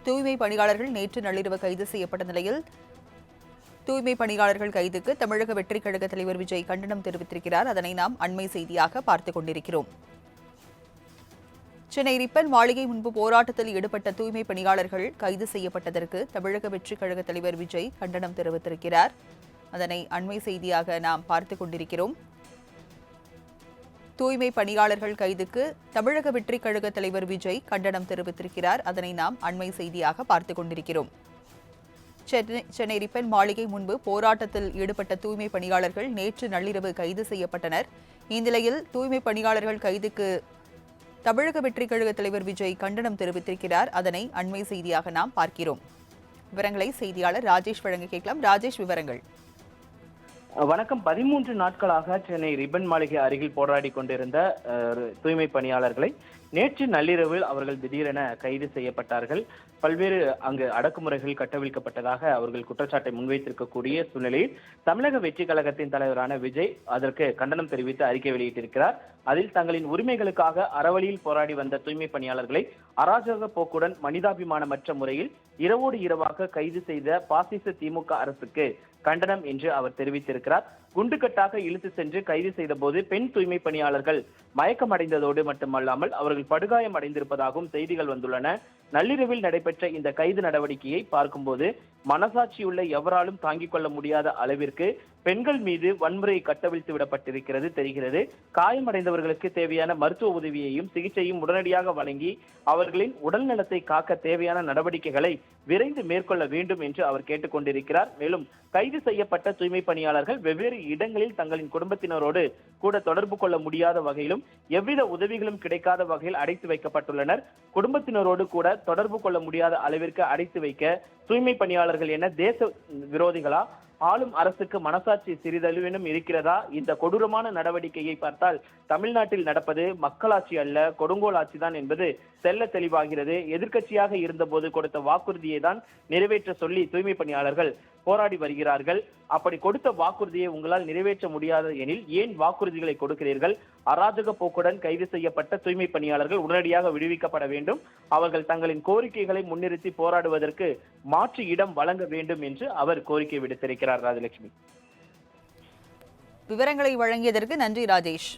தூய்மை பணியாளர்கள் நேற்று நள்ளிரவு கைது செய்யப்பட்ட நிலையில் தூய்மை பணியாளர்கள் கைதுக்கு தமிழக வெற்றிக் கழக தலைவர் விஜய் கண்டனம் தெரிவித்திருக்கிறார். அதனை நாம் அண்மை செய்தியாக பார்த்துக் கொண்டிருக்கிறோம். சென்னை ரிப்பன் மாளிகை முன்பு போராட்டத்தில் ஈடுபட்ட தூய்மை பணியாளர்கள் கைது செய்யப்பட்டதற்கு தமிழக வெற்றிக் கழக தலைவர் விஜய் கண்டனம் தெரிவித்திருக்கிறார். அதனை அண்மை செய்தியாக நாம் பார்த்துக் கொண்டிருக்கிறோம். தூய்மை பணியாளர்கள் கைதுக்கு தமிழக வெற்றிக் கழக தலைவர் விஜய் கண்டனம் தெரிவித்திருக்கிறார். அதனை நாம் அண்மை செய்தியாக பார்த்துக் கொண்டிருக்கிறோம். சென்னை ரிப்பன் மாளிகை முன்பு போராட்டத்தில் ஈடுபட்ட தூய்மை பணியாளர்கள் நேற்று நள்ளிரவு கைது செய்யப்பட்டனர். இந்நிலையில் தூய்மை பணியாளர்கள் கைதுக்கு தமிழக வெற்றிக் கழக தலைவர் விஜய் கண்டனம் தெரிவித்திருக்கிறார். அதனை அண்மை செய்தியாக நாம் பார்க்கிறோம். விவரங்களை செய்தியாளர் ராஜேஷ் வழங்க கேட்கலாம். ராஜேஷ், விவரங்கள். வணக்கம். 13 நாட்களாக சென்னை ரிப்பன் மாளிகை அருகில் போராடி கொண்டிருந்த தூய்மை பணியாளர்களை நேற்று நள்ளிரவில் அவர்கள் திடீரென கைது செய்யப்பட்டார்கள். பல்வேறு அங்கு அடக்குமுறைகள் கட்டவிழ்க்கப்பட்டதாக அவர்கள் குற்றச்சாட்டை முன்வைத்திருக்கக்கூடிய சூழ்நிலையில் தமிழக வெற்றி கழகத்தின் தலைவரான விஜய் அதற்கு கண்டனம் தெரிவித்து அறிக்கை வெளியிட்டிருக்கிறார். அதில் தங்களின் உரிமைகளுக்காக அறவழியில் போராடி வந்த தூய்மை பணியாளர்களை அராஜக போக்குடன் மனிதாபிமானமற்ற முறையில் இரவோடு இரவாக கைது செய்த பாசிச திமுக அரசுக்கு கண்டனம் என்று அவர் தெரிவித்திருக்கிறார். குண்டுகட்டாக இழுத்து சென்று கைது செய்த போது பெண் தூய்மை பணியாளர்கள் மயக்கமடைந்ததோடு மட்டுமல்லாமல் அவர்கள் படுகாயம் அடைந்திருப்பதாகவும் செய்திகள் வந்துள்ளன. நள்ளிரவில் நடைபெற்ற இந்த கைது நடவடிக்கையை பார்க்கும்போது மனசாட்சியுள்ள எவராலும் தாங்கிக் கொள்ள முடியாத அளவிற்கு பெண்கள் மீது வன்முறை கட்டவிழ்த்து விடப்பட்டிருக்கிறது தெரிகிறது. காயமடைந்தவர்களுக்கு தேவையான மருத்துவ உதவியையும் சிகிச்சையும் உடனடியாக வழங்கி அவர்களின் உடல் நலத்தை காக்க தேவையான நடவடிக்கைகளை விரைந்து மேற்கொள்ள வேண்டும் என்று அவர் கேட்டுக்கொண்டிருக்கிறார். மேலும் கைது செய்யப்பட்ட தூய்மை பணியாளர்கள் வெவ்வேறு இடங்களில் தங்களின் குடும்பத்தினரோடு கூட தொடர்பு கொள்ள முடியாத வகையிலும் எவ்வித உதவிகளும் கிடைக்காத வகையில் அடைத்து வைக்கப்பட்டுள்ளனர். குடும்பத்தினரோடு கூட தொடர்பு கொள்ள முடியாத அளவிற்கு அடைத்து வைக்க தூய்மை பணியாளர்கள் என தேச விரோதிகளா, ஆளும் அரசுக்கு மனசாட்சி சிறிதளவிலும் இருக்கிறதா? இந்த கொடூரமான நடவடிக்கையை பார்த்தால் தமிழ்நாட்டில் நடப்பது மக்களாட்சி அல்ல, கொடுங்கோல் ஆட்சி தான் என்பது தெல்ல தெளிவாகிறது. எதிர்க்கட்சியாக இருந்தபோது கொடுத்த வாக்குறுதியை தான் நிறைவேற்ற சொல்லி தூய்மை பணியாளர்கள் போராடி வருகிறார்கள். அப்படி கொடுத்த வாக்குறுதியை உங்களால் நிறைவேற்ற முடியாது எனில் ஏன் வாக்குறுதிகளை கொடுக்கிறீர்கள்? அராஜக போக்குடன் கைது செய்யப்பட்ட தூய்மை பணியாளர்கள் உடனடியாக விடுவிக்கப்பட வேண்டும். அவர்கள் தங்களின் கோரிக்கைகளை முன்னிறுத்தி போராடுவதற்கு மாற்று இடம் வழங்க வேண்டும் என்று அவர் கோரிக்கை விடுத்திருக்கிறார். ராஜலட்சுமி, விவரங்களை வழங்கியதற்கு நன்றி ராஜேஷ்.